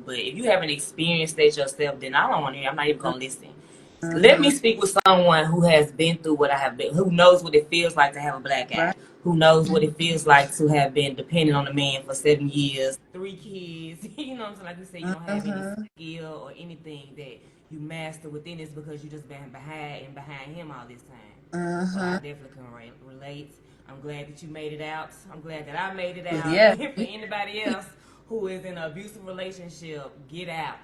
But if you haven't experienced that yourself, then I don't want to hear. I'm not even going to listen. Let me speak with someone who has been through what I have been, who knows what it feels like to have a black eye, who knows what it feels like to have been dependent on a man for 7 years, 3 kids. You know what I'm saying? Like you said, you don't have any skill or anything that you master within this because you just been behind him all this time. So I definitely can relate. I'm glad that you made it out. I'm glad that I made it out. Yeah. For anybody else who is in an abusive relationship, get out.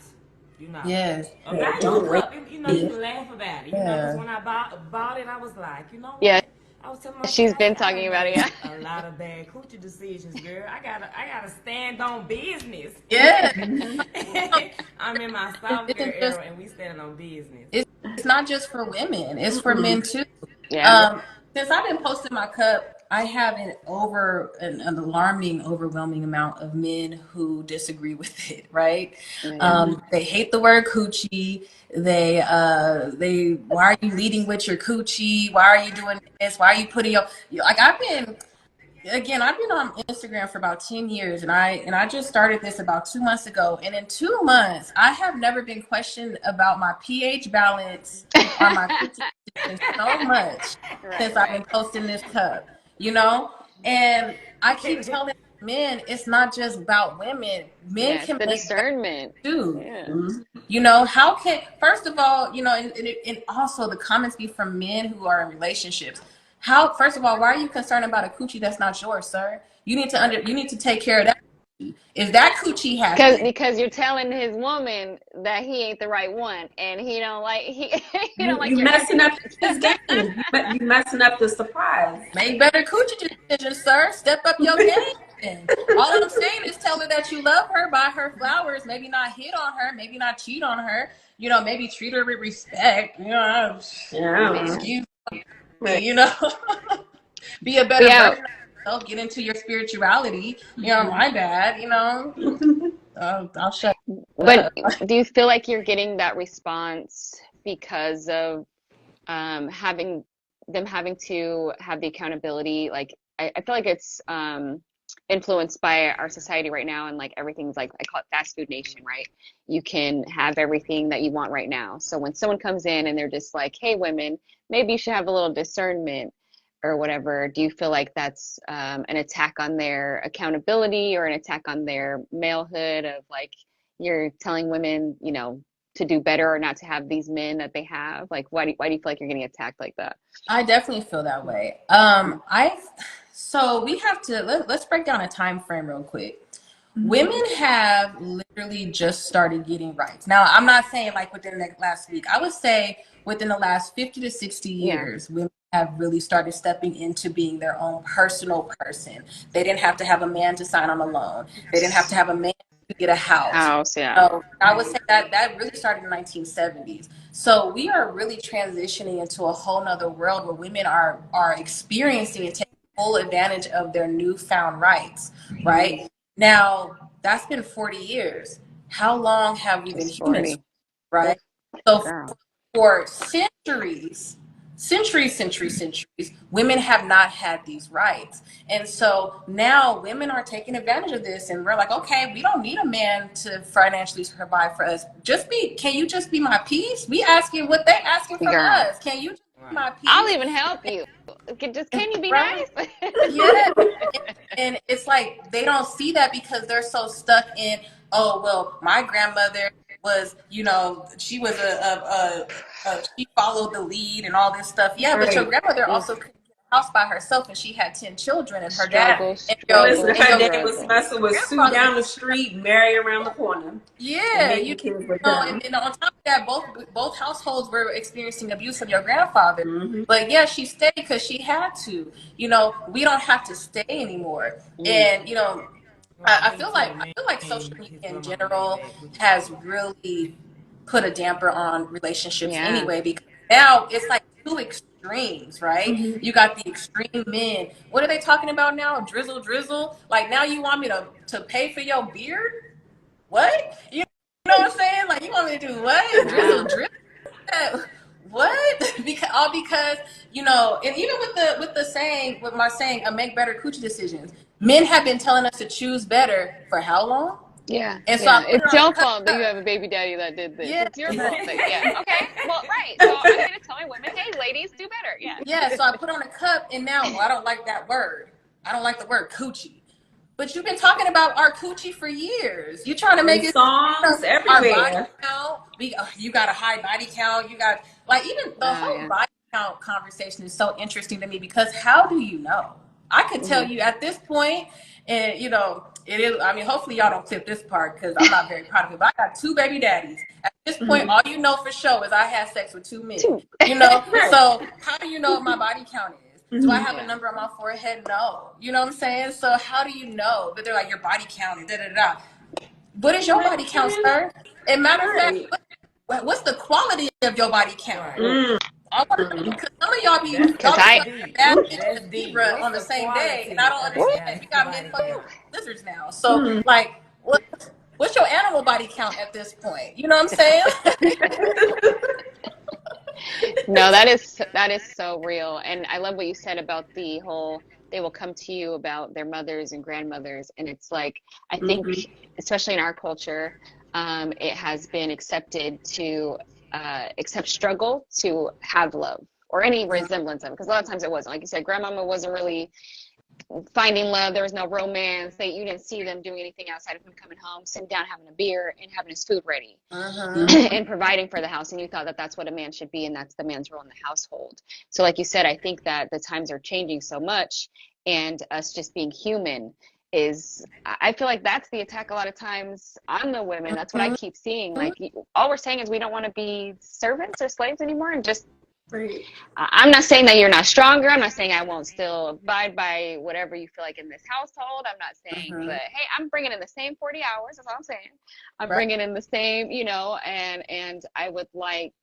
Yes. Okay, don't wait. You can laugh about it. Because when I bought it, I was like, you know what? Yeah. I was telling myself, She's been I talking about it. made a lot of bad coochie decisions, girl. I gotta stand on business. Yeah. I'm in my software era, and we standing on business. It's not just for women; it's for men too. Yeah. Since I've been posting my cup, I have an alarming, overwhelming amount of men who disagree with it. Right? They hate the word coochie. They, why are you leading with your coochie? Why are you doing this? Why are you putting I've been on Instagram for about 10 years, and I just started this about 2 months ago. And in 2 months, I have never been questioned about my pH balance or my coochie so much since I've been posting this cup, And I keep telling men it's not just about women. Men Yes, can the make better discernment. too. Yeah. How can, first of all, and also the comments be from men who are in relationships. First of all, why are you concerned about a coochie that's not yours, sir? You need to take care of that. Is that coochie happy? Because you're telling his woman that he ain't the right one, and he don't like he don't like You your messing up coochie. his game. You messing up the surprise. Make better coochie decisions, sir. Step up your game. All I'm saying is tell her that you love her, buy her flowers, maybe not hit on her, maybe not cheat on her, maybe treat her with respect, excuse me, be a better version of yourself, get into your spirituality, my bad, I'll shut But up. do you feel like you're getting that response because of having to have the accountability? Like I feel like it's influenced by our society right now, and like everything's like, I call it fast food nation, right? You can have everything that you want right now. So when someone comes in and they're just like, hey, women, maybe you should have a little discernment or whatever, do you feel like that's an attack on their accountability or an attack on their malehood, of like, you're telling women, to do better or not to have these men that they have? Like, why do you feel like you're getting attacked like that? I definitely feel that way. So we have to let's break down a time frame real quick. women have literally just started getting rights. Now, I'm not saying like within the last week. I would say within the last 50 to 60 years, women have really started stepping into being their own personal person. They didn't have to have a man to sign on a loan. They didn't have to have a man to get a house. So I would say that really started in the 1970s. So we are really transitioning into a whole nother world where women are experiencing and taking full advantage of their newfound rights, right? Now, that's been 40 years. How long have we been humans, right? So for centuries, women have not had these rights. And so now women are taking advantage of this, and we're like, okay, we don't need a man to financially provide for us. Can you just be my piece? We asking what they asking from us. Can you just be my piece? I'll even help you. Can you be nice? Yeah. And it's like they don't see that because they're so stuck in, oh, well, my grandmother was, she was she followed the lead and all this stuff. Yeah, but your grandmother also couldn't get a house by herself, and she had 10 children, and her dad. Listen, her dad was messing with Sue down the street, Mary around the corner. Yeah, and on top of that, both households were experiencing abuse of your grandfather. But yeah, she stayed because she had to. We don't have to stay anymore. And I feel like social media in general has really put a damper on relationships anyway, because now it's like two extremes, right? You got the extreme men. What are they talking about now? Drizzle. Like, now you want me to pay for your beard? What? You know what I'm saying? Like, you want me to do what? Drizzle. What? because and even with my saying, make better coochie decisions. Men have been telling us to choose better for how long? Yeah. And so it's your fault that you have a baby daddy that did this. It's your fault. Okay. Well, right. So I'm here to tell my women, hey, ladies, do better. Yeah. So I put on a cup, and now I don't like that word. I don't like the word coochie. But you've been talking about our coochie for years. You're trying to make it songs everywhere. Our body count. You got a high body count. You got even the whole body count conversation is so interesting to me, because how do you know? I could tell you at this point, and it is. I mean, hopefully y'all don't clip this part because I'm not very proud of it. But I got 2 baby daddies. At this point, all you know for sure is I had sex with 2 men. So how do you know what my body count is? Do I have a number on my forehead? No. You know what I'm saying? So how do you know? But they're like, your body count is da-da-da. What is your body count, sir? And matter of fact, what's the quality of your body count? I want to know, because some of y'all be bad bitch and Libra on the same day, and I don't understand. We got men fucking lizards now. So like, what's your animal body count at this point? You know what I'm saying? No, that is so real. And I love what you said about the whole, they will come to you about their mothers and grandmothers. And it's like, I think, especially in our culture, it has been accepted to accept struggle to have love or any resemblance of it. Because a lot of times it wasn't. Like you said, grandmama wasn't really finding love. There was no romance. You didn't see them doing anything outside of him coming home, sitting down, having a beer, and having his food ready, and providing for the house. And you thought that that's what a man should be, and that's the man's role in the household. So like you said, I think that the times are changing so much, and us just being human is, I feel like that's the attack a lot of times on the women. That's what I keep seeing. Like, all we're saying is we don't want to be servants or slaves anymore, and just I'm not saying that you're not stronger. I'm not saying I won't still abide by whatever you feel like in this household. I'm not saying, but hey, I'm bringing in the same 40 hours. That's all I'm saying. I'm bringing in the same, and I would like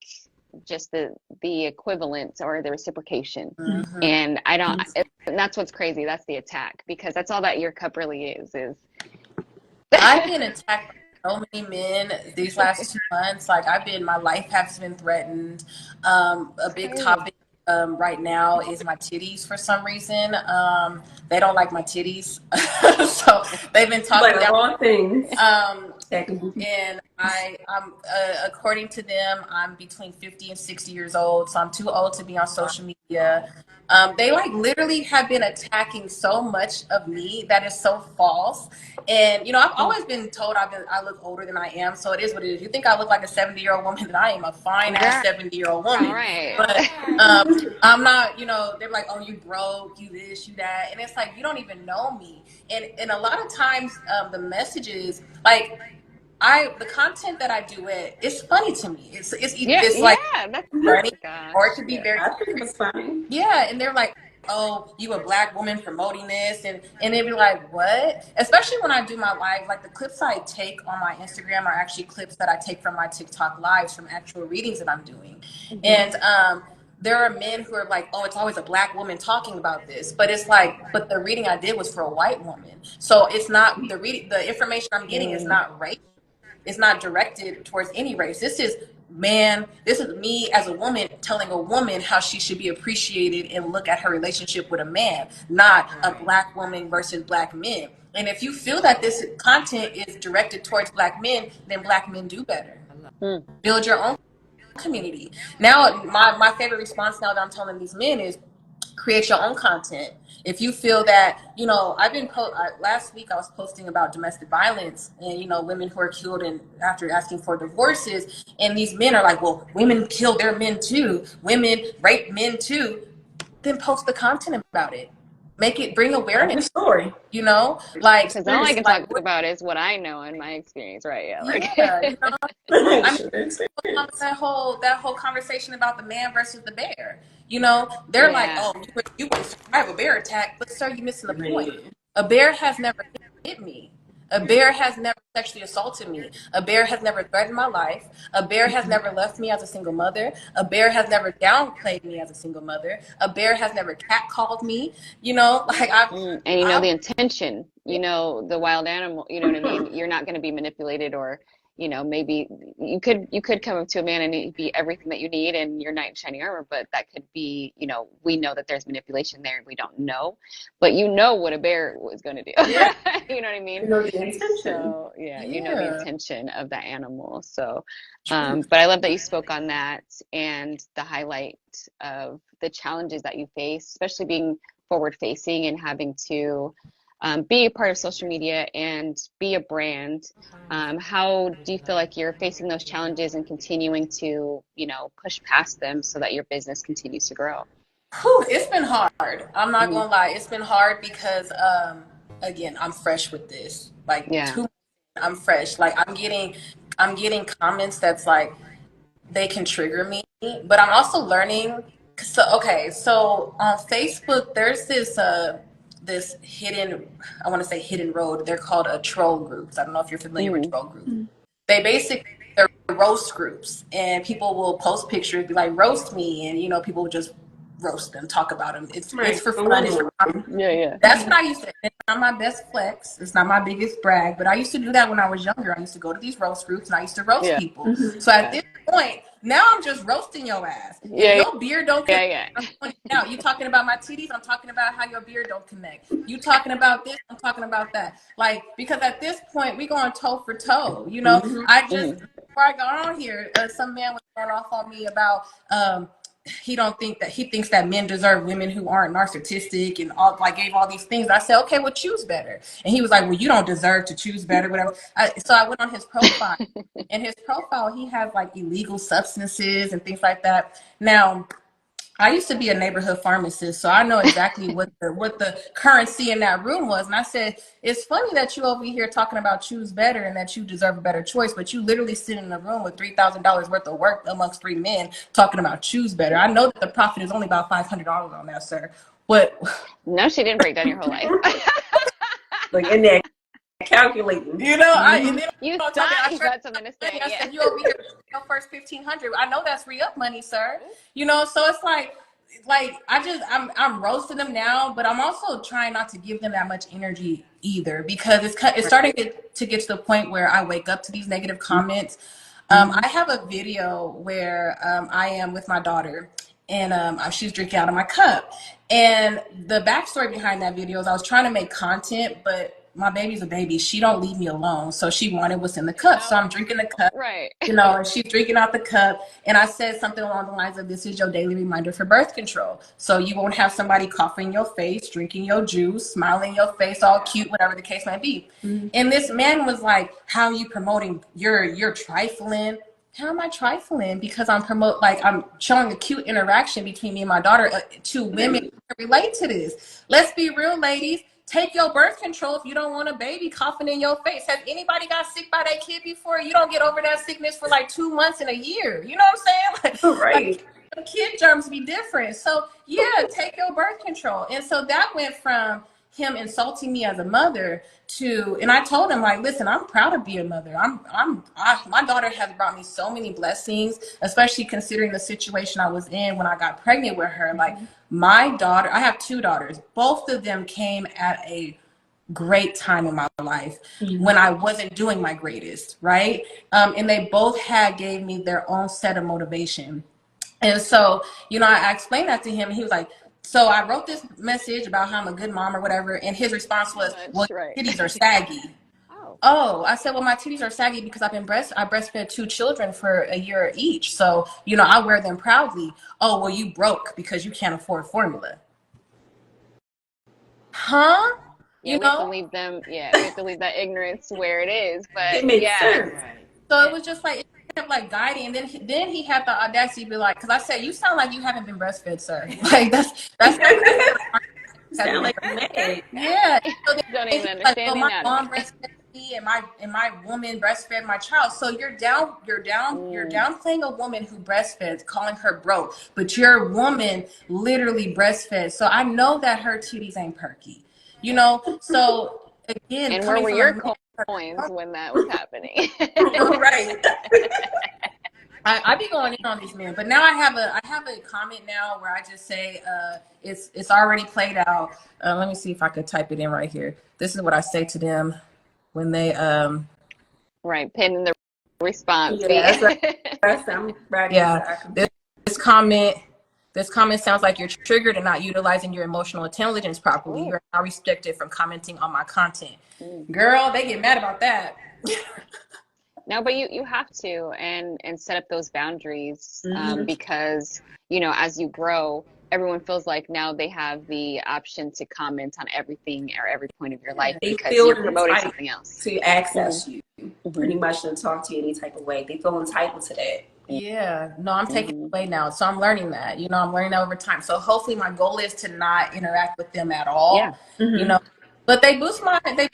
just the equivalent or the reciprocation. And I don't, and that's what's crazy. That's the attack, because that's all that your cup really is. I've been attacked by so many men these last 2 months. Like, my life has been threatened. A big topic right now is my titties for some reason. They don't like my titties. So they've been talking about all things. And I'm according to them, I'm between 50 and 60 years old. So I'm too old to be on social media. They like literally have been attacking so much of me that is so false. And you know, I've always been told I look older than I am, so it is what it is. You think I look like a 70-year-old woman, that I am a fine ass 70-year-old woman. Right. But I'm not, you know, they're like, oh, you broke, you this, you that. And it's like, you don't even know me. And a lot of times the messages, like, the content that I do, it's funny to me. It's like That's, funny, gosh, or it could be very, I think it's funny. yeah. And they're like, oh, you a black woman promoting this, and they'd be like, what? Especially when I do my live, like the clips I take on my Instagram are actually clips that I take from my TikTok lives from actual readings that I'm doing. And there are men who are like, oh, it's always a black woman talking about this, but it's like, but the reading I did was for a white woman, so it's not the information I'm getting is not race. It's not directed towards any race. This is me as a woman telling a woman how she should be appreciated and look at her relationship with a man, not a black woman versus black men. And if you feel that this content is directed towards black men, then black men do better. Build your own community. Now, my favorite response now that I'm telling these men is, create your own content. If you feel that, you know, last week I was posting about domestic violence and, you know, women who are killed and after asking for divorces, and these men are like, well, women kill their men too, women rape men too. Then post the content about it. Bring awareness. Story. You know, like, because all I can talk about is what I know in my experience, right? Yeah, like, you know, I mean, that whole conversation about the man versus the bear. You know, they're like, oh, you would survive a bear attack, but sir, you're missing the point. A bear has never hit me. A bear has never sexually assaulted me. A bear has never threatened my life. A bear has never left me as a single mother. A bear has never downplayed me as a single mother. A bear has never catcalled me. You know, like and you know the intention. You know the wild animal. You know what I mean. You're not going to be manipulated, or you know, maybe you could come up to a man and he'd be everything that you need and your knight in shining armor, but that could be, you know, we know that there's manipulation there and we don't know, but you know what a bear was going to do. Yeah. You know what I mean? You know the intention. So you know the intention of the animal. So but I love that you spoke on that and the highlight of the challenges that you face, especially being forward facing and having to be a part of social media and be a brand. How do you feel like you're facing those challenges and continuing to, you know, push past them so that your business continues to grow? It's been hard. I'm not gonna lie. It's been hard because, again, I'm fresh with this. Like, I'm fresh. Like, I'm getting comments that's like, they can trigger me, but I'm also learning. So on Facebook, there's this hidden, I want to say hidden road. They're called troll groups. I don't know if you're familiar with troll groups. They're roast groups, and people will post pictures, be like, roast me, and you know, people will just roast them, talk about them. It's for fun. It's for fun. That's what I used to. It's not my best flex. It's not my biggest brag, but I used to do that when I was younger. I used to go to these roast groups and I used to roast people. So at this point, now I'm just roasting your ass. If your beard don't connect, I'm pointing out. You talking about my titties? I'm talking about how your beard don't connect. You talking about this? I'm talking about that. Like, because at this point, we going toe for toe. You know, I just before I got on here, some man was going off on me about he thinks that men deserve women who aren't narcissistic and all, like, gave all these things. I said, okay, well, choose better. And he was like, well, you don't deserve to choose better, whatever. So I went on his profile, and his profile, he has like illegal substances and things like that. Now, I used to be a neighborhood pharmacist, so I know exactly what the currency in that room was. And I said, it's funny that you over here talking about choose better and that you deserve a better choice, but you literally sit in a room with $3,000 worth of work amongst 3 men talking about choose better. I know that the profit is only about $500 on that, sir. What? No, she didn't break down your whole life. Like in there calculating. You know, and then you thought you got something to say. I said, you over here your first $1,500. I know that's re-up money, sir. You know, so it's like I'm roasting them now, but I'm also trying not to give them that much energy either, because it's starting to get to the point where I wake up to these negative comments. I have a video where I am with my daughter, and she's drinking out of my cup. And the backstory behind that video is I was trying to make content, but my baby's a baby. She don't leave me alone. So she wanted what's in the cup. So I'm drinking the cup, right. and she's drinking out the cup. And I said something along the lines of, this is your daily reminder for birth control. So you won't have somebody coughing in your face, drinking your juice, smiling in your face, all cute, whatever the case might be. And this man was like, how are you promoting? You're trifling. How am I trifling? Because I'm I'm showing a cute interaction between me and my daughter. Two women relate to this. Let's be real, ladies. Take your birth control if you don't want a baby coughing in your face. Has anybody got sick by that kid before? You don't get over that sickness for like 2 months in a year. You know what I'm saying? Right. Like, kid germs be different. So yeah, take your birth control. And so that went from him insulting me as a mother to, and I told him, like, listen, I'm proud to be a mother. My daughter has brought me so many blessings, especially considering the situation I was in when I got pregnant with her. Like, my daughter, I have 2 daughters. Both of them came at a great time in my life when I wasn't doing my greatest, right? And they both gave me their own set of motivation. And so, I explained that to him, and he was like, so I wrote this message about how I'm a good mom or whatever, and his response was, well, your titties are saggy. Oh, I said, well, my titties are saggy because I breastfed 2 children for a year each. So, I wear them proudly. Oh, well, you broke because you can't afford formula. Huh? Yeah, we have to leave them. Yeah, we have to leave that ignorance where it is. But it makes sense. So it was just like, it kept like guiding, and then he had the audacity to be like, because I said, you sound like you haven't been breastfed, sir. Like that's sound like a man. Yeah. So don't even understand my mom breastfed me, and my woman breastfed my child. So you're downplaying a woman who breastfeds, calling her broke, but your woman literally breastfed. So I know that her titties ain't perky, So again, and where were your coins when that was happening? Right. I be going in on these men, but now I have a comment now where I just say it's already played out. Let me see if I could type it in right here. This is what I say to them when they right, pin in the response. Yeah, I'm ready. Yeah, this comment sounds like you're triggered and not utilizing your emotional intelligence properly. You're now restricted from commenting on my content. Girl, they get mad about that. No, but you have to and set up those boundaries because as you grow, everyone feels like now they have the option to comment on everything or every point of your life because you're promoting something else. To access you, pretty much, to talk to you any type of way. They feel entitled to that. Yeah, no, I'm taking it away now. So I'm learning that, I'm learning that over time. So hopefully my goal is to not interact with them at all, but they boost my content,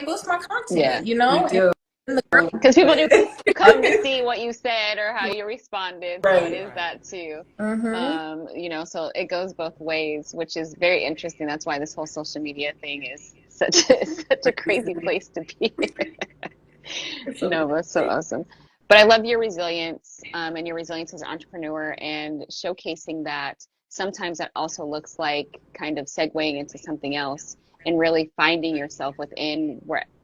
because people do come to see what you said or how you responded. So it is that too. So it goes both ways, which is very interesting. That's why this whole social media thing is such a crazy place to be. That's so awesome. But I love your resilience and your resilience as an entrepreneur, and showcasing that sometimes that also looks like kind of segueing into something else and really finding yourself within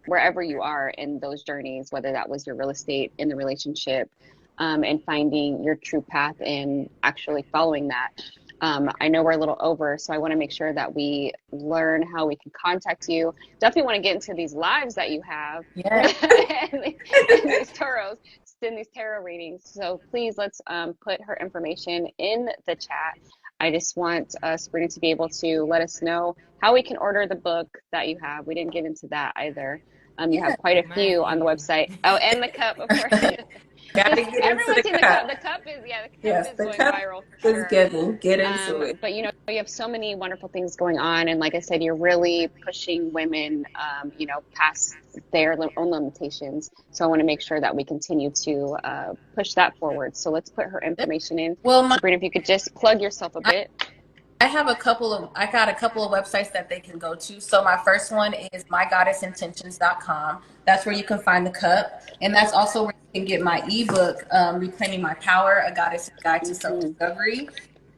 wherever you are in those journeys, whether that was your real estate, in the relationship, and finding your true path and actually following that. I know we're a little over, so I want to make sure that we learn how we can contact you. Definitely want to get into these lives that you have and these tarots, in these tarot readings. So please, let's put her information in the chat. I just want Sabrina to be able to let us know how we can order the book that you have. We didn't get into that either. You have quite a few on the website. Oh, and the cup, of course. Everyone's seen the cup. The cup is going viral for sure. Get into it. But you have so many wonderful things going on, and like I said, you're really pushing women, past their own limitations. So I want to make sure that we continue to push that forward. So let's put her information in. Well, Sabrina, if you could just plug yourself a bit. I got a couple of websites that they can go to. So my first one is mygoddessintentions.com. That's where you can find the cup. And that's also where you can get my ebook, Reclaiming My Power, A Goddess Guide to Self-Discovery.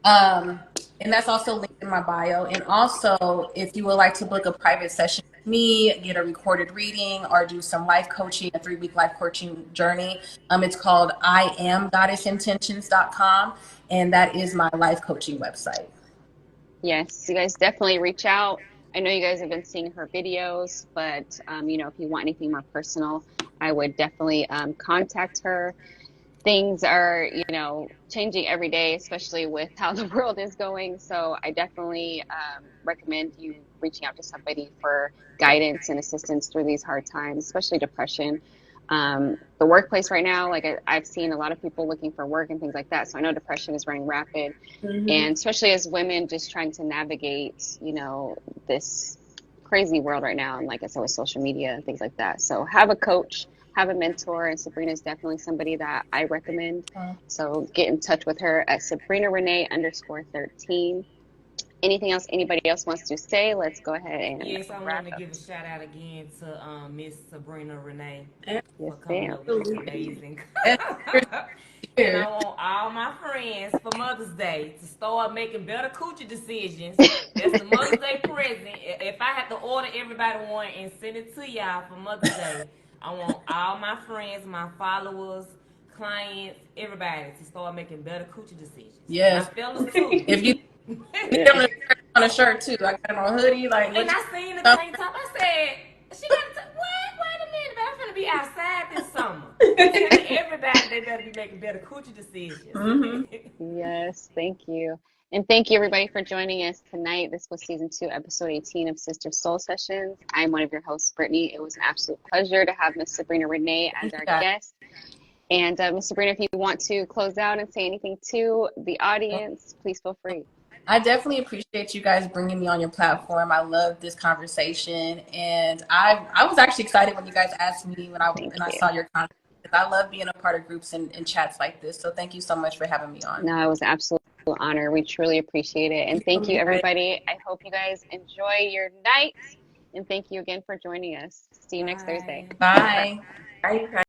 And that's also linked in my bio. And also, if you would like to book a private session with me, get a recorded reading, or do some life coaching, a 3-week life coaching journey, it's called IamGoddessIntentions.com. And that is my life coaching website. Yes, you guys definitely reach out. I know you guys have been seeing her videos, but you know, if you want anything more personal, I would definitely contact her. Things are, you know, changing every day, especially with how the world is going. So I definitely recommend you reaching out to somebody for guidance and assistance through these hard times, especially depression. The workplace right now, like I've seen a lot of people looking for work and things like that. So I know depression is running rapid, and especially as women just trying to navigate, you know, this crazy world right now. And like I said, with social media and things like that. So have a coach, have a mentor, and Sabrina is definitely somebody that I recommend. So get in touch with her at Sabrina Renee _13. Anything else anybody else wants to say? Let's go ahead and Yes, I wrap want to up. give a shout out again to Miss Sabrina Renee Yes, for coming ma'am. up with this amazing. And I Here. want all my friends for Mother's Day to start making better coochie decisions. That's the Mother's Day present. If I have to order everybody one and send it to y'all for Mother's Day, I want all my friends, my followers, clients, everybody to start making better coochie decisions. My Yes. fellas too. If you need Yeah. them on a shirt too, I got them on a hoodie. Like, what And you I seen the tank top. I said, she got to what? Wait a minute, I'm gonna be outside this summer. Telling everybody they better be making better coochie decisions. Yes, thank you. And thank you everybody for joining us tonight. This was season 2, episode 18 of Sister Soul Sessions. I'm one of your hosts, Brittany. It was an absolute pleasure to have Miss Sabrina Renee as our got? guest. And Miss Sabrina, if you want to close out and say anything to the audience, please feel free. I definitely appreciate you guys bringing me on your platform. I love this conversation, and I was actually excited when you guys asked me Thank when I you. saw your content. I love being a part of groups and chats like this. So thank you so much for having me on. No, it was an absolute honor. We truly appreciate it. And thank you, everybody. I hope you guys enjoy your night. And thank you again for joining us. See you next Thursday. Bye. Bye. Bye.